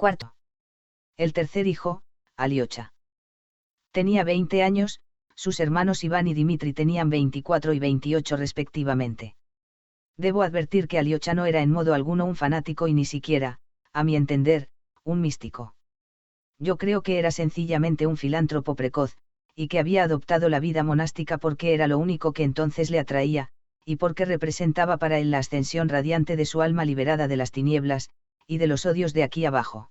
Cuarto. El tercer hijo, Aliocha. Tenía 20 años, sus hermanos Iván y Dimitri tenían 24 y 28 respectivamente. Debo advertir que Aliocha no era en modo alguno un fanático y ni siquiera, a mi entender, un místico. Yo creo que era sencillamente un filántropo precoz, y que había adoptado la vida monástica porque era lo único que entonces le atraía, y porque representaba para él la ascensión radiante de su alma liberada de las tinieblas, y de los odios de aquí abajo.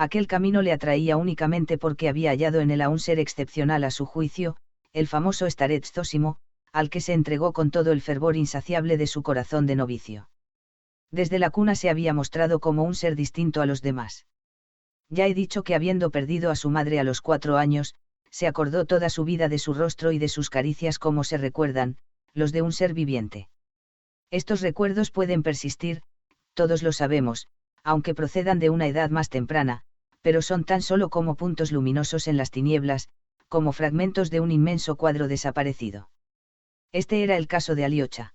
Aquel camino le atraía únicamente porque había hallado en él a un ser excepcional a su juicio, el famoso Starets Zósimo, al que se entregó con todo el fervor insaciable de su corazón de novicio. Desde la cuna se había mostrado como un ser distinto a los demás. Ya he dicho que habiendo perdido a su madre a los 4 años, se acordó toda su vida de su rostro y de sus caricias como se recuerdan, los de un ser viviente. Estos recuerdos pueden persistir, todos lo sabemos, aunque procedan de una edad más temprana, pero son tan solo como puntos luminosos en las tinieblas, como fragmentos de un inmenso cuadro desaparecido. Este era el caso de Aliocha.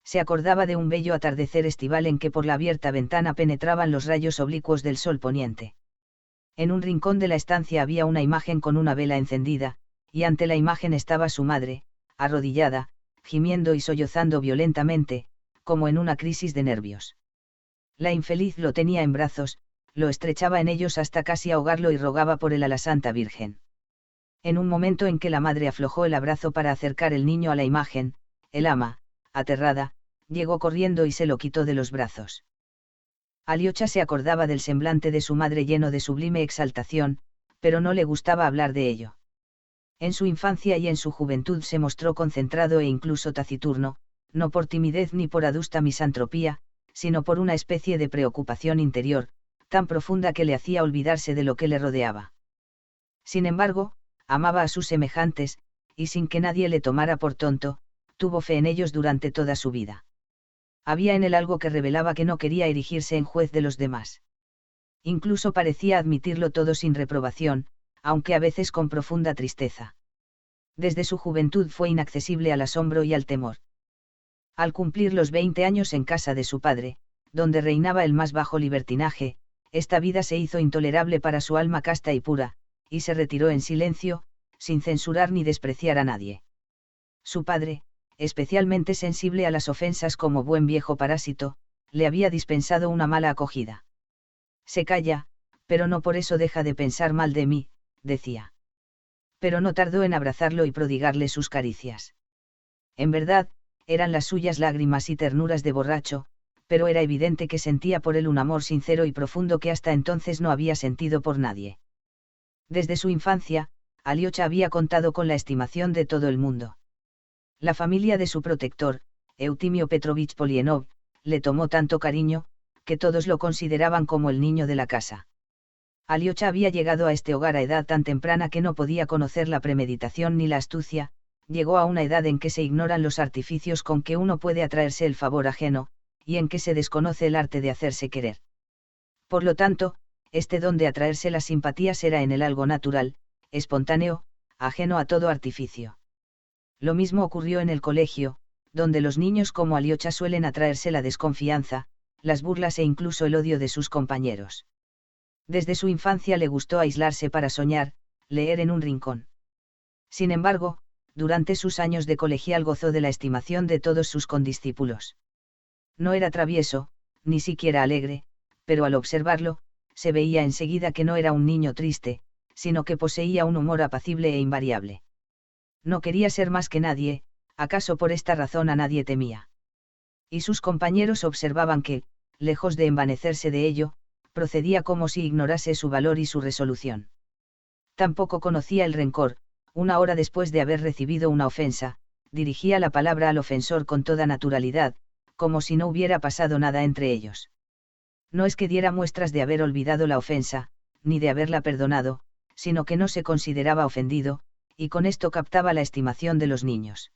Se acordaba de un bello atardecer estival en que por la abierta ventana penetraban los rayos oblicuos del sol poniente. En un rincón de la estancia había una imagen con una vela encendida, y ante la imagen estaba su madre, arrodillada, gimiendo y sollozando violentamente, como en una crisis de nervios. La infeliz lo tenía en brazos, lo estrechaba en ellos hasta casi ahogarlo y rogaba por él a la Santa Virgen. En un momento en que la madre aflojó el abrazo para acercar el niño a la imagen, el ama, aterrada, llegó corriendo y se lo quitó de los brazos. Aliocha se acordaba del semblante de su madre lleno de sublime exaltación, pero no le gustaba hablar de ello. En su infancia y en su juventud se mostró concentrado e incluso taciturno, no por timidez ni por adusta misantropía, sino por una especie de preocupación interior, tan profunda que le hacía olvidarse de lo que le rodeaba. Sin embargo, amaba a sus semejantes, y sin que nadie le tomara por tonto, tuvo fe en ellos durante toda su vida. Había en él algo que revelaba que no quería erigirse en juez de los demás. Incluso parecía admitirlo todo sin reprobación, aunque a veces con profunda tristeza. Desde su juventud fue inaccesible al asombro y al temor. Al cumplir los 20 años en casa de su padre, donde reinaba el más bajo libertinaje, esta vida se hizo intolerable para su alma casta y pura, y se retiró en silencio, sin censurar ni despreciar a nadie. Su padre, especialmente sensible a las ofensas como buen viejo parásito, le había dispensado una mala acogida. Se calla, pero no por eso deja de pensar mal de mí, decía. Pero no tardó en abrazarlo y prodigarle sus caricias. En verdad, eran las suyas lágrimas y ternuras de borracho, pero era evidente que sentía por él un amor sincero y profundo que hasta entonces no había sentido por nadie. Desde su infancia, Aliocha había contado con la estimación de todo el mundo. La familia de su protector, Eutimio Petrovich Polienov, le tomó tanto cariño, que todos lo consideraban como el niño de la casa. Aliocha había llegado a este hogar a edad tan temprana que no podía conocer la premeditación ni la astucia, llegó a una edad en que se ignoran los artificios con que uno puede atraerse el favor ajeno, y en que se desconoce el arte de hacerse querer. Por lo tanto, este don de atraerse las simpatías era en él algo natural, espontáneo, ajeno a todo artificio. Lo mismo ocurrió en el colegio, donde los niños como Aliocha suelen atraerse la desconfianza, las burlas e incluso el odio de sus compañeros. Desde su infancia le gustó aislarse para soñar, leer en un rincón. Sin embargo, durante sus años de colegial gozó de la estimación de todos sus condiscípulos. No era travieso, ni siquiera alegre, pero al observarlo, se veía enseguida que no era un niño triste, sino que poseía un humor apacible e invariable. No quería ser más que nadie, acaso por esta razón a nadie temía. Y sus compañeros observaban que, lejos de envanecerse de ello, procedía como si ignorase su valor y su resolución. Tampoco conocía el rencor, una hora después de haber recibido una ofensa, dirigía la palabra al ofensor con toda naturalidad, como si no hubiera pasado nada entre ellos. No es que diera muestras de haber olvidado la ofensa, ni de haberla perdonado, sino que no se consideraba ofendido, y con esto captaba la estimación de los niños.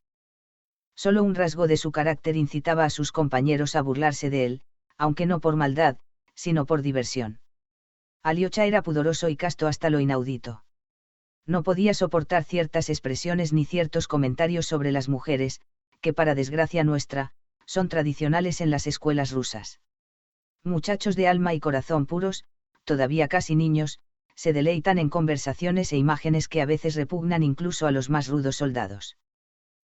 Solo un rasgo de su carácter incitaba a sus compañeros a burlarse de él, aunque no por maldad, sino por diversión. Aliocha era pudoroso y casto hasta lo inaudito. No podía soportar ciertas expresiones ni ciertos comentarios sobre las mujeres, que para desgracia nuestra, son tradicionales en las escuelas rusas. Muchachos de alma y corazón puros, todavía casi niños, se deleitan en conversaciones e imágenes que a veces repugnan incluso a los más rudos soldados.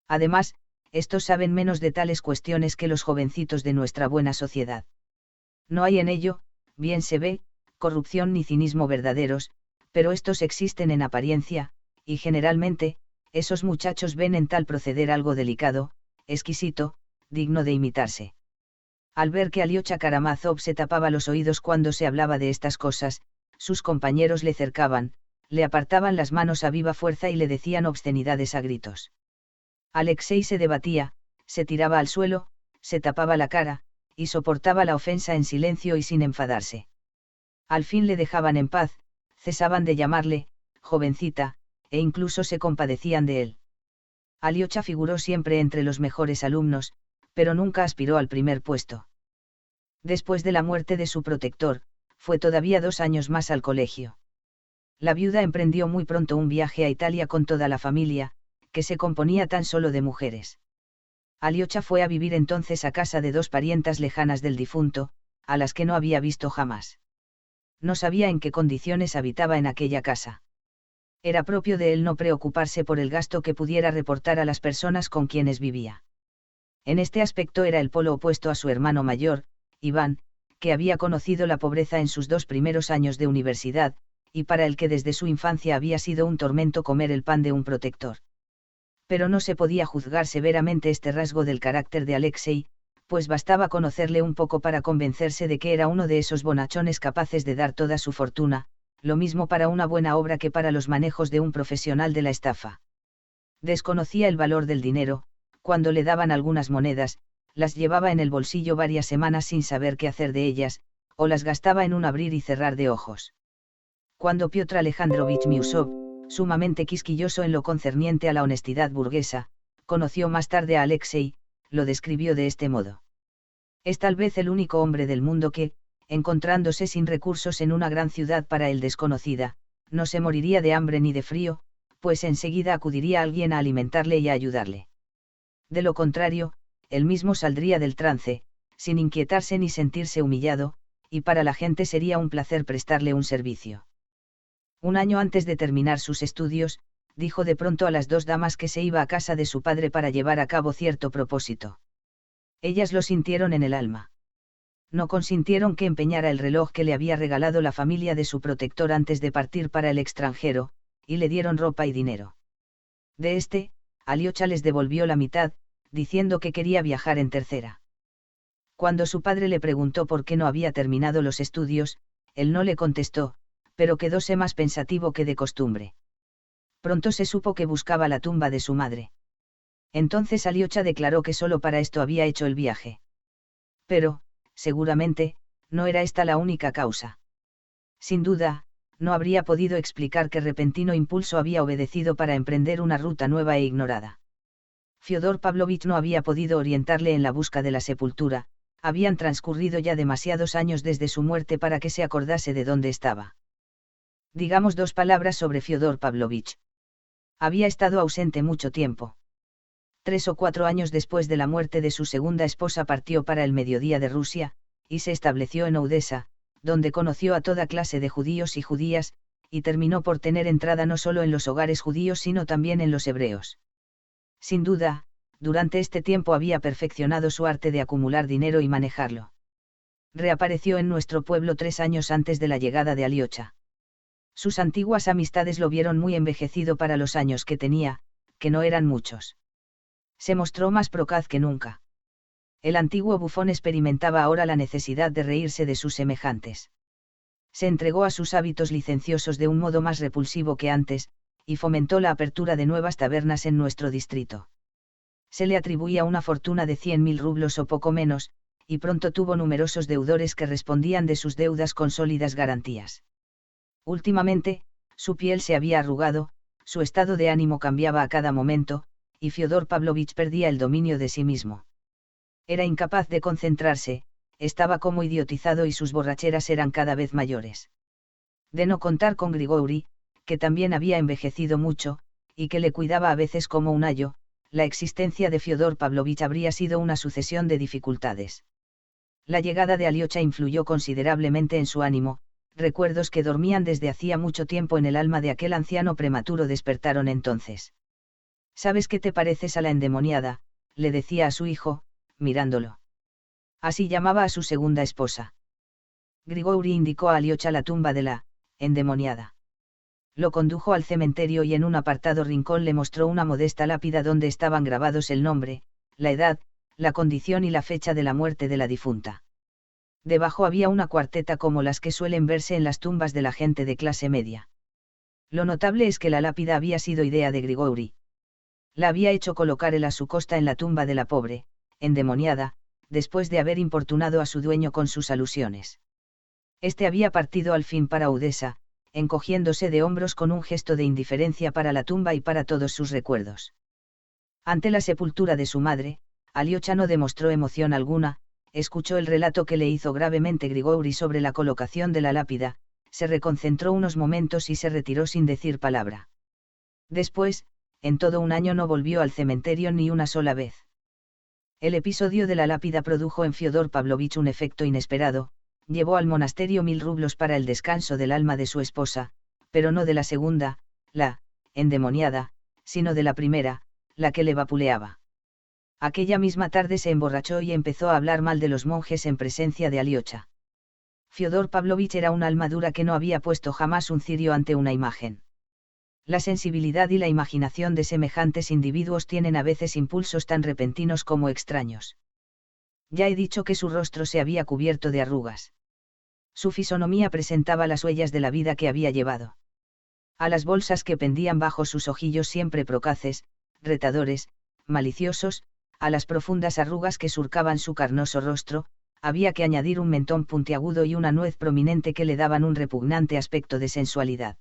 Además, estos saben menos de tales cuestiones que los jovencitos de nuestra buena sociedad. No hay en ello, bien se ve, corrupción ni cinismo verdaderos, pero estos existen en apariencia, y generalmente, esos muchachos ven en tal proceder algo delicado, exquisito, digno de imitarse. Al ver que Alyosha Karamazov se tapaba los oídos cuando se hablaba de estas cosas, sus compañeros le cercaban, le apartaban las manos a viva fuerza y le decían obscenidades a gritos. Alexei se debatía, se tiraba al suelo, se tapaba la cara, y soportaba la ofensa en silencio y sin enfadarse. Al fin le dejaban en paz, cesaban de llamarle, jovencita, e incluso se compadecían de él. Alyosha figuró siempre entre los mejores alumnos, pero nunca aspiró al primer puesto. Después de la muerte de su protector, fue todavía 2 años más al colegio. La viuda emprendió muy pronto un viaje a Italia con toda la familia, que se componía tan solo de mujeres. Alyosha fue a vivir entonces a casa de 2 parientas lejanas del difunto, a las que no había visto jamás. No sabía en qué condiciones habitaba en aquella casa. Era propio de él no preocuparse por el gasto que pudiera reportar a las personas con quienes vivía. En este aspecto era el polo opuesto a su hermano mayor, Iván, que había conocido la pobreza en sus 2 primeros años de universidad, y para el que desde su infancia había sido un tormento comer el pan de un protector. Pero no se podía juzgar severamente este rasgo del carácter de Alexei, pues bastaba conocerle un poco para convencerse de que era uno de esos bonachones capaces de dar toda su fortuna, lo mismo para una buena obra que para los manejos de un profesional de la estafa. Desconocía el valor del dinero, cuando le daban algunas monedas, las llevaba en el bolsillo varias semanas sin saber qué hacer de ellas, o las gastaba en un abrir y cerrar de ojos. Cuando Piotr Alejandrovich Miusov, sumamente quisquilloso en lo concerniente a la honestidad burguesa, conoció más tarde a Alexei, lo describió de este modo. Es tal vez el único hombre del mundo que, encontrándose sin recursos en una gran ciudad para él desconocida, no se moriría de hambre ni de frío, pues enseguida acudiría alguien a alimentarle y a ayudarle. De lo contrario, él mismo saldría del trance, sin inquietarse ni sentirse humillado, y para la gente sería un placer prestarle un servicio. Un año antes de terminar sus estudios, dijo de pronto a las 2 damas que se iba a casa de su padre para llevar a cabo cierto propósito. Ellas lo sintieron en el alma. No consintieron que empeñara el reloj que le había regalado la familia de su protector antes de partir para el extranjero, y le dieron ropa y dinero. De este, Alyosha les devolvió la mitad, diciendo que quería viajar en tercera. Cuando su padre le preguntó por qué no había terminado los estudios, él no le contestó, pero quedóse más pensativo que de costumbre. Pronto se supo que buscaba la tumba de su madre. Entonces Alyosha declaró que solo para esto había hecho el viaje. Pero, seguramente, no era esta la única causa. Sin duda, no habría podido explicar qué repentino impulso había obedecido para emprender una ruta nueva e ignorada. Fyodor Pavlovich no había podido orientarle en la busca de la sepultura, habían transcurrido ya demasiados años desde su muerte para que se acordase de dónde estaba. Digamos 2 palabras sobre Fyodor Pavlovich. Había estado ausente mucho tiempo. 3 o 4 años después de la muerte de su segunda esposa partió para el mediodía de Rusia, y se estableció en Odessa, donde conoció a toda clase de judíos y judías, y terminó por tener entrada no solo en los hogares judíos sino también en los hebreos. Sin duda, durante este tiempo había perfeccionado su arte de acumular dinero y manejarlo. Reapareció en nuestro pueblo 3 años antes de la llegada de Alyosha. Sus antiguas amistades lo vieron muy envejecido para los años que tenía, que no eran muchos. Se mostró más procaz que nunca. El antiguo bufón experimentaba ahora la necesidad de reírse de sus semejantes. Se entregó a sus hábitos licenciosos de un modo más repulsivo que antes, y fomentó la apertura de nuevas tabernas en nuestro distrito. Se le atribuía una fortuna de 100.000 rublos o poco menos, y pronto tuvo numerosos deudores que respondían de sus deudas con sólidas garantías. Últimamente, su piel se había arrugado, su estado de ánimo cambiaba a cada momento, y Fyodor Pavlovich perdía el dominio de sí mismo. Era incapaz de concentrarse, estaba como idiotizado y sus borracheras eran cada vez mayores. De no contar con Grigori, que también había envejecido mucho, y que le cuidaba a veces como un ayo, la existencia de Fyodor Pavlovich habría sido una sucesión de dificultades. La llegada de Alyosha influyó considerablemente en su ánimo, recuerdos que dormían desde hacía mucho tiempo en el alma de aquel anciano prematuro despertaron entonces. ¿Sabes qué te pareces a la endemoniada?, le decía a su hijo, mirándolo. Así llamaba a su segunda esposa. Grigori indicó a Aliocha la tumba de la endemoniada. Lo condujo al cementerio y en un apartado rincón le mostró una modesta lápida donde estaban grabados el nombre, la edad, la condición y la fecha de la muerte de la difunta. Debajo había una cuarteta como las que suelen verse en las tumbas de la gente de clase media. Lo notable es que la lápida había sido idea de Grigori. La había hecho colocar él a su costa en la tumba de la pobre, endemoniada, después de haber importunado a su dueño con sus alusiones. Este había partido al fin para Udesa, encogiéndose de hombros con un gesto de indiferencia para la tumba y para todos sus recuerdos. Ante la sepultura de su madre, Aliocha no demostró emoción alguna, escuchó el relato que le hizo gravemente Grigori sobre la colocación de la lápida, se reconcentró unos momentos y se retiró sin decir palabra. Después, en todo un año no volvió al cementerio ni una sola vez. El episodio de la lápida produjo en Fiodor Pavlovich un efecto inesperado, llevó al monasterio 1000 rublos para el descanso del alma de su esposa, pero no de la segunda, la endemoniada, sino de la primera, la que le vapuleaba. Aquella misma tarde se emborrachó y empezó a hablar mal de los monjes en presencia de Aliocha. Fiodor Pavlovich era un alma dura que no había puesto jamás un cirio ante una imagen. La sensibilidad y la imaginación de semejantes individuos tienen a veces impulsos tan repentinos como extraños. Ya he dicho que su rostro se había cubierto de arrugas. Su fisonomía presentaba las huellas de la vida que había llevado. A las bolsas que pendían bajo sus ojillos siempre procaces, retadores, maliciosos, a las profundas arrugas que surcaban su carnoso rostro, había que añadir un mentón puntiagudo y una nuez prominente que le daban un repugnante aspecto de sensualidad.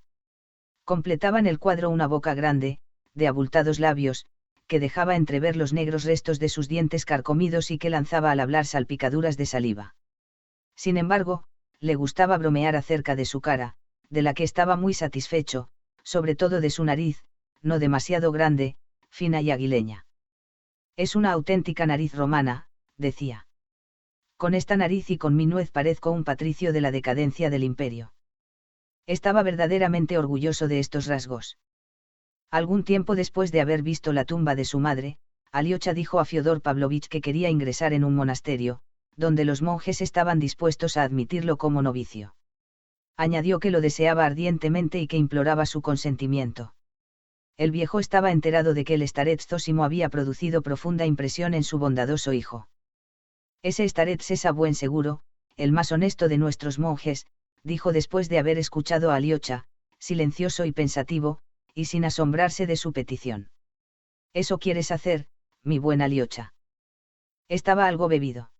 Completaban el cuadro una boca grande, de abultados labios, que dejaba entrever los negros restos de sus dientes carcomidos y que lanzaba al hablar salpicaduras de saliva. Sin embargo, le gustaba bromear acerca de su cara, de la que estaba muy satisfecho, sobre todo de su nariz, no demasiado grande, fina y aguileña. Es una auténtica nariz romana, decía. Con esta nariz y con mi nuez parezco un patricio de la decadencia del imperio. Estaba verdaderamente orgulloso de estos rasgos. Algún tiempo después de haber visto la tumba de su madre, Aliocha dijo a Fiodor Pavlovich que quería ingresar en un monasterio, donde los monjes estaban dispuestos a admitirlo como novicio. Añadió que lo deseaba ardientemente y que imploraba su consentimiento. El viejo estaba enterado de que el starets Zósimo había producido profunda impresión en su bondadoso hijo. Ese starets es a buen seguro, el más honesto de nuestros monjes, dijo después de haber escuchado a Aliocha, silencioso y pensativo, y sin asombrarse de su petición. ¿Eso quieres hacer, mi buen Aliocha? Estaba algo bebido.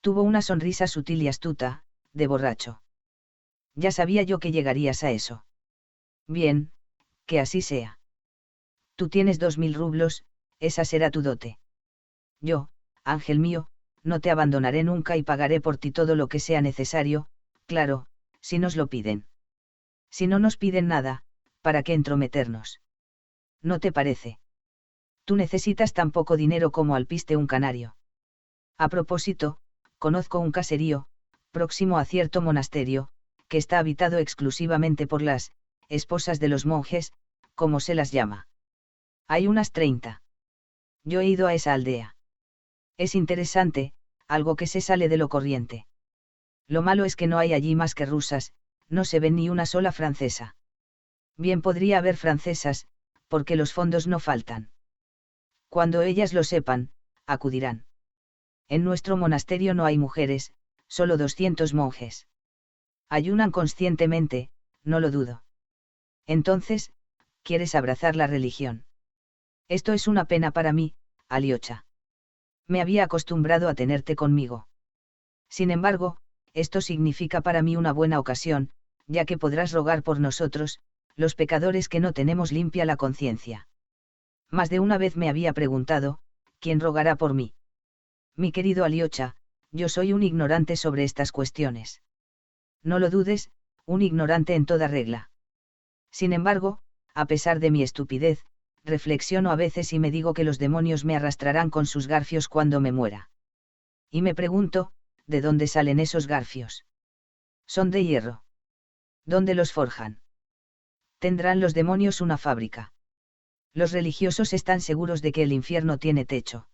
Tuvo una sonrisa sutil y astuta, de borracho. Ya sabía yo que llegarías a eso. Bien, que así sea. Tú tienes 2000 rublos, esa será tu dote. Yo, ángel mío, no te abandonaré nunca y pagaré por ti todo lo que sea necesario, claro, si nos lo piden. Si no nos piden nada, ¿para qué entrometernos? ¿No te parece? Tú necesitas tan poco dinero como alpiste un canario. A propósito, conozco un caserío, próximo a cierto monasterio, que está habitado exclusivamente por las esposas de los monjes, como se las llama. Hay unas 30. Yo he ido a esa aldea. Es interesante, algo que se sale de lo corriente. Lo malo es que no hay allí más que rusas, no se ve ni una sola francesa. Bien podría haber francesas, porque los fondos no faltan. Cuando ellas lo sepan, acudirán. En nuestro monasterio no hay mujeres, solo 200 monjes. Ayunan conscientemente, no lo dudo. Entonces, ¿quieres abrazar la religión? Esto es una pena para mí, Aliocha. Me había acostumbrado a tenerte conmigo. Sin embargo, esto significa para mí una buena ocasión, ya que podrás rogar por nosotros, los pecadores que no tenemos limpia la conciencia. Más de una vez me había preguntado, ¿quién rogará por mí? Mi querido Aliocha, yo soy un ignorante sobre estas cuestiones. No lo dudes, un ignorante en toda regla. Sin embargo, a pesar de mi estupidez, reflexiono a veces y me digo que los demonios me arrastrarán con sus garfios cuando me muera. Y me pregunto, ¿de dónde salen esos garfios? Son de hierro. ¿Dónde los forjan? ¿Tendrán los demonios una fábrica? Los religiosos están seguros de que el infierno tiene techo.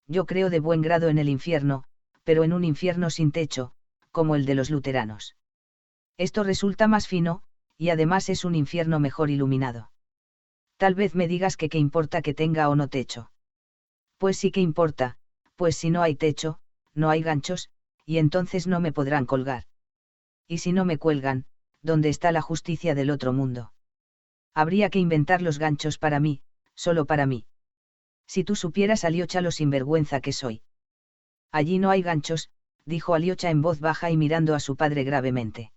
Yo creo de buen grado en el infierno, pero en un infierno sin techo, como el de los luteranos. Esto resulta más fino, y además es un infierno mejor iluminado. Tal vez me digas que qué importa que tenga o no techo. Pues sí que importa, pues si no hay techo, no hay ganchos, y entonces no me podrán colgar. Y si no me cuelgan, ¿dónde está la justicia del otro mundo? Habría que inventar los ganchos para mí, solo para mí. Si tú supieras, Aliocha, lo sinvergüenza que soy. Allí no hay ganchos, dijo Aliocha en voz baja y mirando a su padre gravemente.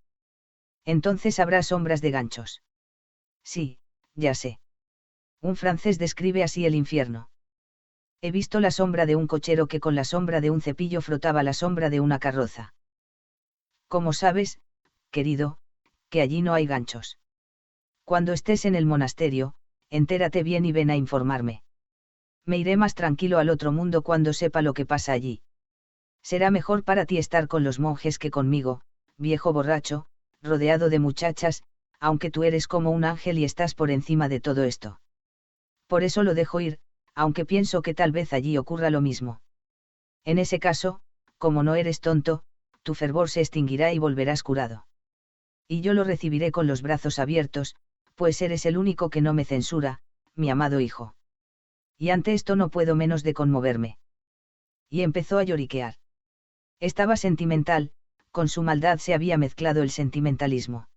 Entonces habrá sombras de ganchos. Sí, ya sé. Un francés describe así el infierno. He visto la sombra de un cochero que con la sombra de un cepillo frotaba la sombra de una carroza. ¿Cómo sabes, querido, que allí no hay ganchos? Cuando estés en el monasterio, entérate bien y ven a informarme. Me iré más tranquilo al otro mundo cuando sepa lo que pasa allí. Será mejor para ti estar con los monjes que conmigo, viejo borracho, rodeado de muchachas, aunque tú eres como un ángel y estás por encima de todo esto. Por eso lo dejo ir, aunque pienso que tal vez allí ocurra lo mismo. En ese caso, como no eres tonto, tu fervor se extinguirá y volverás curado. Y yo lo recibiré con los brazos abiertos, pues eres el único que no me censura, mi amado hijo. Y ante esto no puedo menos de conmoverme. Y empezó a lloriquear. Estaba sentimental, con su maldad se había mezclado el sentimentalismo.